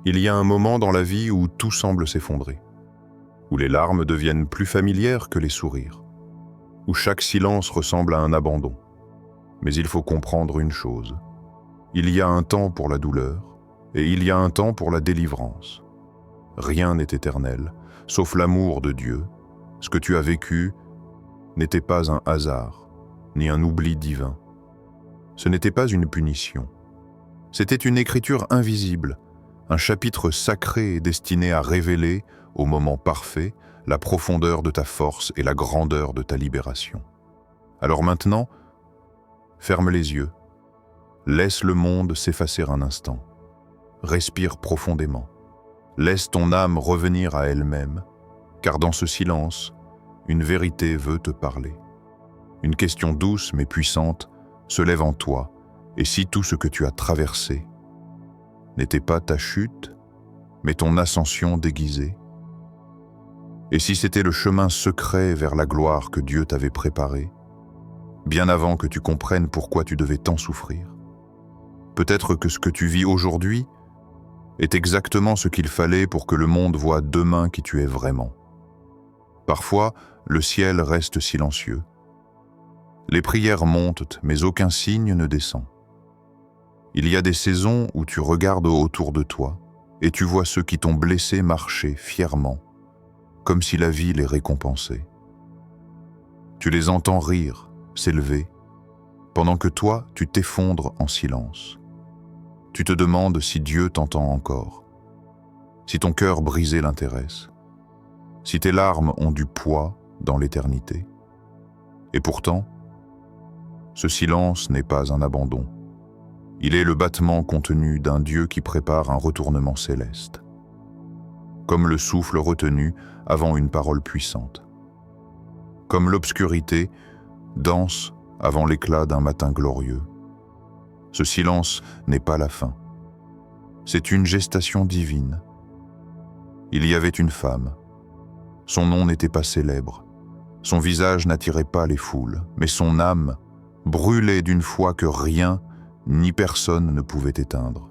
Il y a un moment dans la vie où tout semble s'effondrer, où les larmes deviennent plus familières que les sourires, où chaque silence ressemble à un abandon. Mais il faut comprendre une chose. Il y a un temps pour la douleur, et il y a un temps pour la délivrance. Rien n'est éternel, sauf l'amour de Dieu. Ce que tu as vécu n'était pas un hasard, ni un oubli divin. Ce n'était pas une punition. C'était une écriture invisible, un chapitre sacré destiné à révéler, au moment parfait, la profondeur de ta force et la grandeur de ta libération. Alors maintenant, ferme les yeux, laisse le monde s'effacer un instant, respire profondément, laisse ton âme revenir à elle-même, car dans ce silence, une vérité veut te parler. Une question douce mais puissante se lève en toi, et si tout ce que tu as traversé n'était pas ta chute, mais ton ascension déguisée? Et si c'était le chemin secret vers la gloire que Dieu t'avait préparé, bien avant que tu comprennes pourquoi tu devais tant souffrir? Peut-être que ce que tu vis aujourd'hui est exactement ce qu'il fallait pour que le monde voie demain qui tu es vraiment. Parfois, le ciel reste silencieux. Les prières montent, mais aucun signe ne descend. Il y a des saisons où tu regardes autour de toi et tu vois ceux qui t'ont blessé marcher fièrement, comme si la vie les récompensait. Tu les entends rire, s'élever, pendant que toi, tu t'effondres en silence. Tu te demandes si Dieu t'entend encore, si ton cœur brisé l'intéresse, si tes larmes ont du poids dans l'éternité. Et pourtant, ce silence n'est pas un abandon. Il est le battement contenu d'un Dieu qui prépare un retournement céleste, comme le souffle retenu avant une parole puissante, comme l'obscurité danse avant l'éclat d'un matin glorieux. Ce silence n'est pas la fin. C'est une gestation divine. Il y avait une femme. Son nom n'était pas célèbre. Son visage n'attirait pas les foules, mais son âme brûlait d'une foi que rien ni personne ne pouvait éteindre.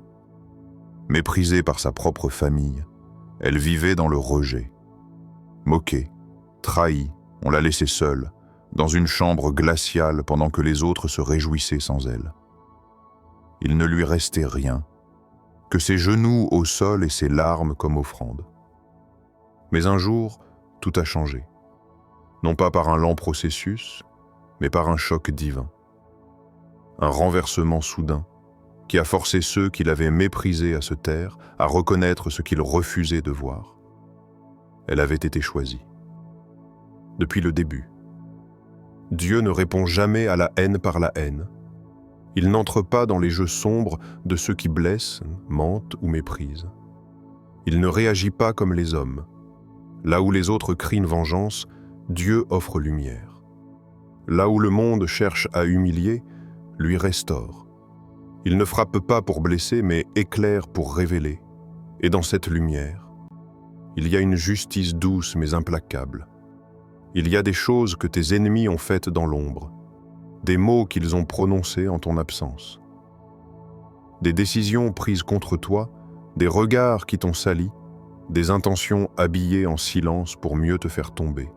Méprisée par sa propre famille, elle vivait dans le rejet. Moquée, trahie, on la laissait seule, dans une chambre glaciale pendant que les autres se réjouissaient sans elle. Il ne lui restait rien, que ses genoux au sol et ses larmes comme offrande. Mais un jour, tout a changé. Non pas par un lent processus, mais par un choc divin. Un renversement soudain qui a forcé ceux qui l'avaient méprisée à se taire, à reconnaître ce qu'ils refusaient de voir. Elle avait été choisie. Depuis le début. Dieu ne répond jamais à la haine par la haine. Il n'entre pas dans les jeux sombres de ceux qui blessent, mentent ou méprisent. Il ne réagit pas comme les hommes. Là où les autres crient une vengeance, Dieu offre lumière. Là où le monde cherche à humilier, lui restaure. Il ne frappe pas pour blesser, mais éclaire pour révéler. Et dans cette lumière, il y a une justice douce mais implacable. Il y a des choses que tes ennemis ont faites dans l'ombre, des mots qu'ils ont prononcés en ton absence, des décisions prises contre toi, des regards qui t'ont sali, des intentions habillées en silence pour mieux te faire tomber.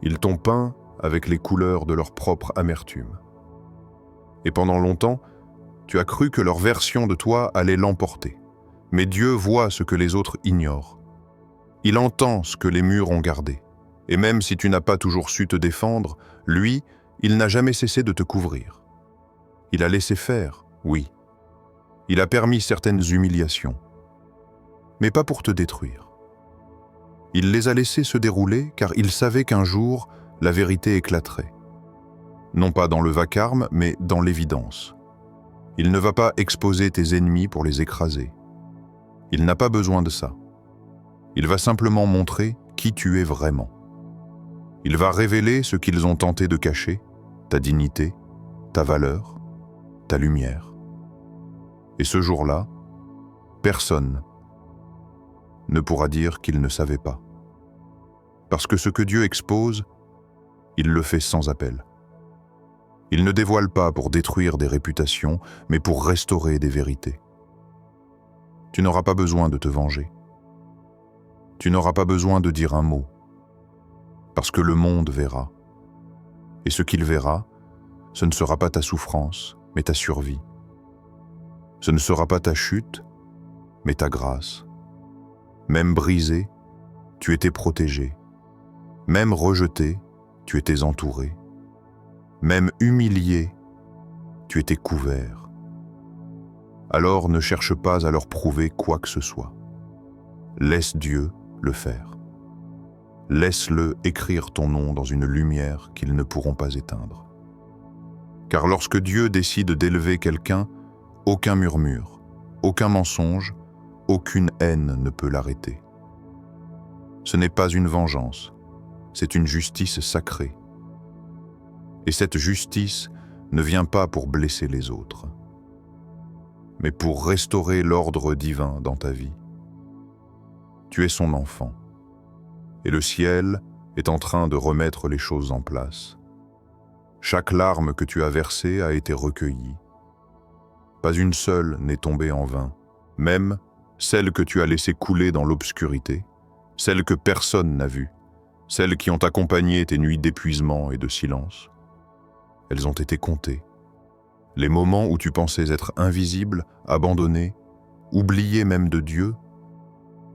Ils t'ont peint avec les couleurs de leur propre amertume. Et pendant longtemps, tu as cru que leur version de toi allait l'emporter. Mais Dieu voit ce que les autres ignorent. Il entend ce que les murs ont gardé. Et même si tu n'as pas toujours su te défendre, lui, il n'a jamais cessé de te couvrir. Il a laissé faire, oui. Il a permis certaines humiliations. Mais pas pour te détruire. Il les a laissés se dérouler car il savait qu'un jour, la vérité éclaterait. Non pas dans le vacarme, mais dans l'évidence. Il ne va pas exposer tes ennemis pour les écraser. Il n'a pas besoin de ça. Il va simplement montrer qui tu es vraiment. Il va révéler ce qu'ils ont tenté de cacher, ta dignité, ta valeur, ta lumière. Et ce jour-là, personne ne pourra dire qu'il ne savait pas. Parce que ce que Dieu expose, il le fait sans appel. Il ne dévoile pas pour détruire des réputations, mais pour restaurer des vérités. Tu n'auras pas besoin de te venger. Tu n'auras pas besoin de dire un mot, parce que le monde verra. Et ce qu'il verra, ce ne sera pas ta souffrance, mais ta survie. Ce ne sera pas ta chute, mais ta grâce. Même brisé, tu étais protégé. Même rejeté, tu étais entouré. Même humilié, tu étais couvert. Alors ne cherche pas à leur prouver quoi que ce soit. Laisse Dieu le faire. Laisse-le écrire ton nom dans une lumière qu'ils ne pourront pas éteindre. Car lorsque Dieu décide d'élever quelqu'un, aucun murmure, aucun mensonge, aucune haine ne peut l'arrêter. Ce n'est pas une vengeance, c'est une justice sacrée. Et cette justice ne vient pas pour blesser les autres, mais pour restaurer l'ordre divin dans ta vie. Tu es son enfant, et le ciel est en train de remettre les choses en place. Chaque larme que tu as versée a été recueillie. Pas une seule n'est tombée en vain, même celles que tu as laissées couler dans l'obscurité, celles que personne n'a vues, celles qui ont accompagné tes nuits d'épuisement et de silence. Elles ont été comptées. Les moments où tu pensais être invisible, abandonné, oublié même de Dieu,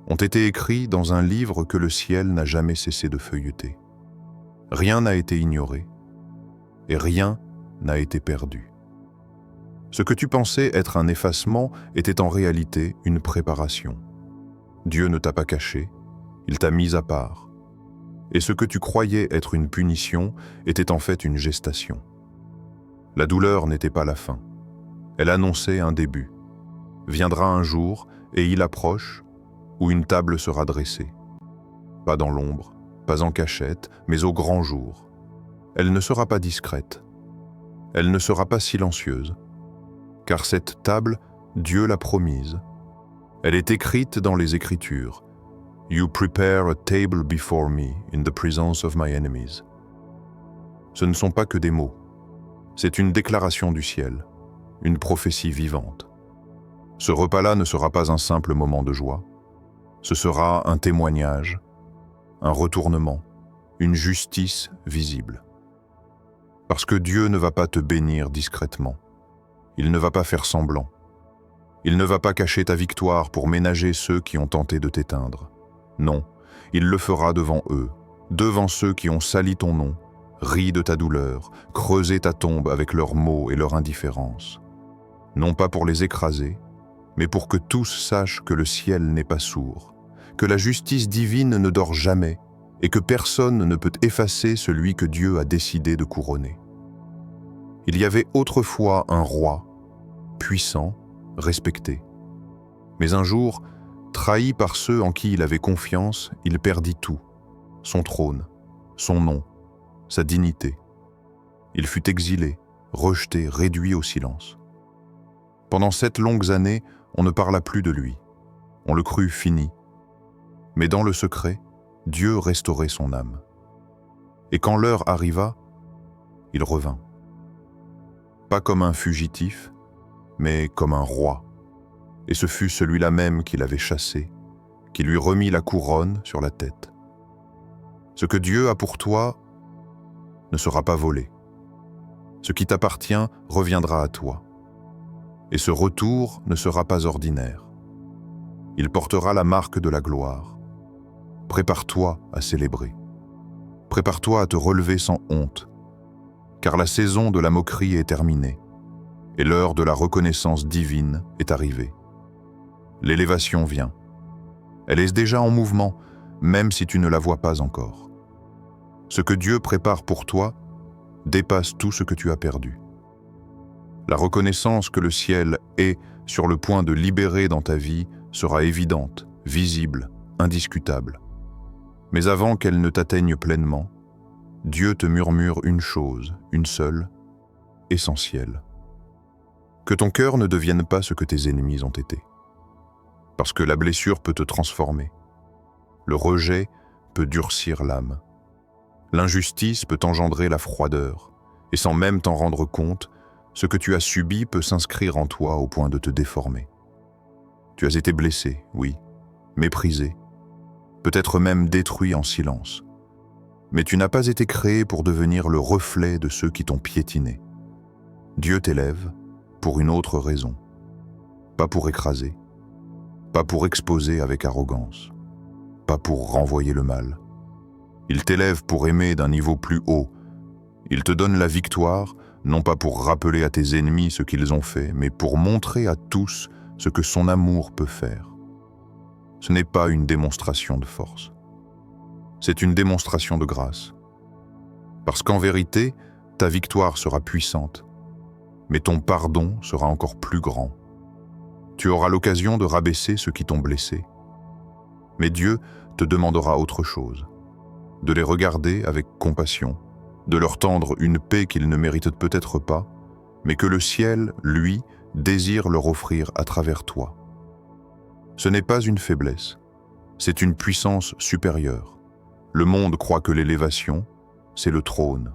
ont été écrits dans un livre que le ciel n'a jamais cessé de feuilleter. Rien n'a été ignoré, et rien n'a été perdu. Ce que tu pensais être un effacement était en réalité une préparation. Dieu ne t'a pas caché, il t'a mis à part. Et ce que tu croyais être une punition était en fait une gestation. La douleur n'était pas la fin. Elle annonçait un début. Viendra un jour, et il approche, où une table sera dressée. Pas dans l'ombre, pas en cachette, mais au grand jour. Elle ne sera pas discrète. Elle ne sera pas silencieuse. Car cette table, Dieu l'a promise. Elle est écrite dans les Écritures. « You prepare a table before me in the presence of my enemies ». Ce ne sont pas que des mots. C'est une déclaration du ciel, une prophétie vivante. Ce repas-là ne sera pas un simple moment de joie. Ce sera un témoignage, un retournement, une justice visible. Parce que Dieu ne va pas te bénir discrètement. Il ne va pas faire semblant. Il ne va pas cacher ta victoire pour ménager ceux qui ont tenté de t'éteindre. Non, il le fera devant eux, devant ceux qui ont sali ton nom, ri de ta douleur, creusé ta tombe avec leurs mots et leur indifférence. Non pas pour les écraser, mais pour que tous sachent que le ciel n'est pas sourd, que la justice divine ne dort jamais et que personne ne peut effacer celui que Dieu a décidé de couronner. Il y avait autrefois un roi, puissant, respecté. Mais un jour, trahi par ceux en qui il avait confiance, il perdit tout, son trône, son nom, sa dignité. Il fut exilé, rejeté, réduit au silence. Pendant 7 longues années, on ne parla plus de lui. On le crut fini. Mais dans le secret, Dieu restaurait son âme. Et quand l'heure arriva, il revint. Pas comme un fugitif, mais comme un roi. Et ce fut celui-là même qui l'avait chassé, qui lui remit la couronne sur la tête. Ce que Dieu a pour toi ne sera pas volé. Ce qui t'appartient reviendra à toi. Et ce retour ne sera pas ordinaire. Il portera la marque de la gloire. Prépare-toi à célébrer. Prépare-toi à te relever sans honte, car la saison de la moquerie est terminée, et l'heure de la reconnaissance divine est arrivée. L'élévation vient. Elle est déjà en mouvement, même si tu ne la vois pas encore. Ce que Dieu prépare pour toi dépasse tout ce que tu as perdu. La reconnaissance que le ciel est sur le point de libérer dans ta vie sera évidente, visible, indiscutable. Mais avant qu'elle ne t'atteigne pleinement, Dieu te murmure une chose, une seule, essentielle. Que ton cœur ne devienne pas ce que tes ennemis ont été. Parce que la blessure peut te transformer. Le rejet peut durcir l'âme. L'injustice peut engendrer la froideur, et sans même t'en rendre compte, ce que tu as subi peut s'inscrire en toi au point de te déformer. Tu as été blessé, oui, méprisé, peut-être même détruit en silence. Mais tu n'as pas été créé pour devenir le reflet de ceux qui t'ont piétiné. Dieu t'élève pour une autre raison. Pas pour écraser, pas pour exposer avec arrogance, pas pour renvoyer le mal. Il t'élève pour aimer d'un niveau plus haut. Il te donne la victoire, non pas pour rappeler à tes ennemis ce qu'ils ont fait, mais pour montrer à tous ce que son amour peut faire. Ce n'est pas une démonstration de force. C'est une démonstration de grâce. Parce qu'en vérité, ta victoire sera puissante, mais ton pardon sera encore plus grand. Tu auras l'occasion de rabaisser ceux qui t'ont blessé. Mais Dieu te demandera autre chose, de les regarder avec compassion, de leur tendre une paix qu'ils ne méritent peut-être pas, mais que le ciel, lui, désire leur offrir à travers toi. Ce n'est pas une faiblesse, c'est une puissance supérieure. Le monde croit que l'élévation, c'est le trône.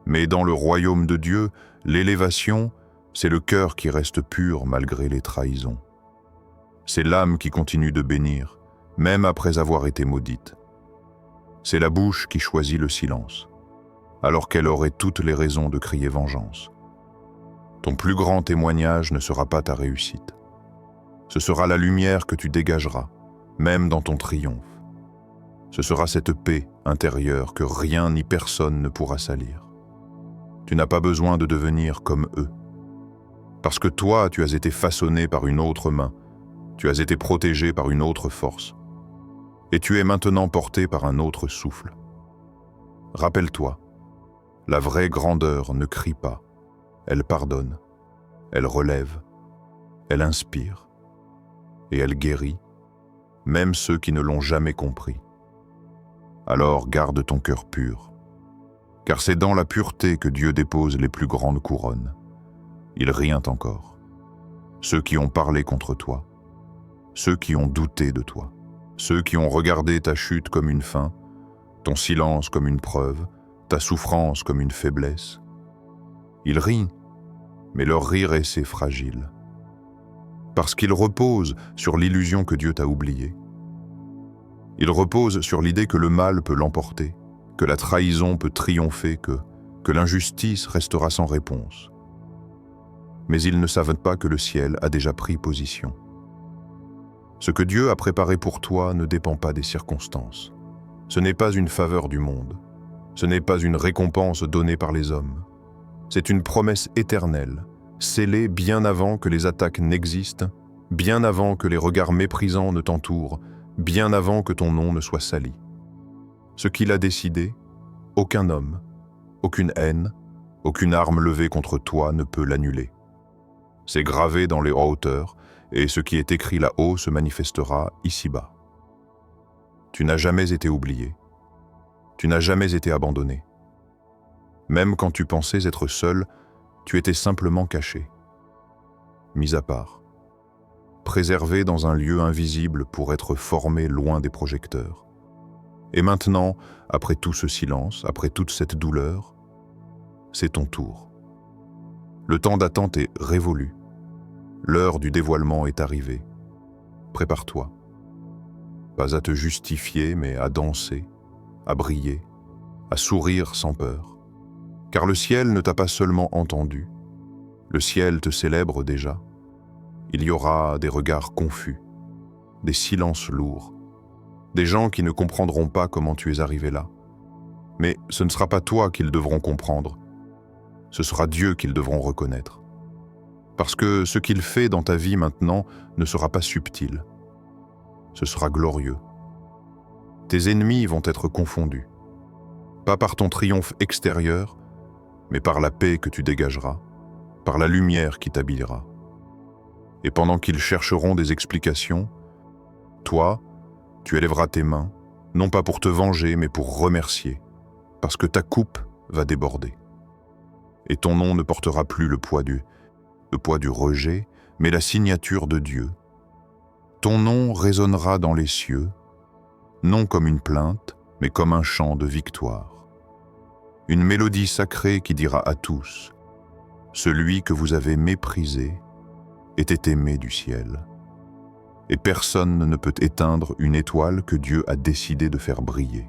Mais dans le royaume de Dieu, l'élévation, c'est le cœur qui reste pur malgré les trahisons. C'est l'âme qui continue de bénir, même après avoir été maudite. C'est la bouche qui choisit le silence, alors qu'elle aurait toutes les raisons de crier vengeance. Ton plus grand témoignage ne sera pas ta réussite. Ce sera la lumière que tu dégageras, même dans ton triomphe. Ce sera cette paix intérieure que rien ni personne ne pourra salir. Tu n'as pas besoin de devenir comme eux. Parce que toi, tu as été façonné par une autre main, tu as été protégé par une autre force, et tu es maintenant porté par un autre souffle. Rappelle-toi, la vraie grandeur ne crie pas, elle pardonne, elle relève, elle inspire, et elle guérit, même ceux qui ne l'ont jamais compris. Alors garde ton cœur pur, car c'est dans la pureté que Dieu dépose les plus grandes couronnes. Il rien encore. Ceux qui ont parlé contre toi, ceux qui ont douté de toi, ceux qui ont regardé ta chute comme une fin, ton silence comme une preuve, ta souffrance comme une faiblesse. Ils rient, mais leur rire est si fragile, parce qu'ils reposent sur l'illusion que Dieu t'a oubliée. Ils reposent sur l'idée que le mal peut l'emporter, que la trahison peut triompher, que l'injustice restera sans réponse. Mais ils ne savent pas que le ciel a déjà pris position. Ce que Dieu a préparé pour toi ne dépend pas des circonstances. Ce n'est pas une faveur du monde. Ce n'est pas une récompense donnée par les hommes. C'est une promesse éternelle, scellée bien avant que les attaques n'existent, bien avant que les regards méprisants ne t'entourent, bien avant que ton nom ne soit sali. Ce qu'il a décidé, aucun homme, aucune haine, aucune arme levée contre toi ne peut l'annuler. C'est gravé dans les hauteurs, et ce qui est écrit là-haut se manifestera ici-bas. Tu n'as jamais été oublié. Tu n'as jamais été abandonné. Même quand tu pensais être seul, tu étais simplement caché, mis à part, préservé dans un lieu invisible pour être formé loin des projecteurs. Et maintenant, après tout ce silence, après toute cette douleur, c'est ton tour. Le temps d'attente est révolu. L'heure du dévoilement est arrivée. Prépare-toi. Pas à te justifier, mais à danser, à briller, à sourire sans peur. Car le ciel ne t'a pas seulement entendu. Le ciel te célèbre déjà. Il y aura des regards confus, des silences lourds, des gens qui ne comprendront pas comment tu es arrivé là. Mais ce ne sera pas toi qu'ils devront comprendre. Ce sera Dieu qu'ils devront reconnaître. Parce que ce qu'il fait dans ta vie maintenant ne sera pas subtil. Ce sera glorieux. Tes ennemis vont être confondus. Pas par ton triomphe extérieur, mais par la paix que tu dégageras, par la lumière qui t'habillera. Et pendant qu'ils chercheront des explications, toi, tu élèveras tes mains, non pas pour te venger, mais pour remercier, parce que ta coupe va déborder. Et ton nom ne portera plus le poids du rejet, mais la signature de Dieu. Ton nom résonnera dans les cieux, non comme une plainte, mais comme un chant de victoire. Une mélodie sacrée qui dira à tous, « Celui que vous avez méprisé était aimé du ciel. et personne ne peut éteindre une étoile que Dieu a décidé de faire briller.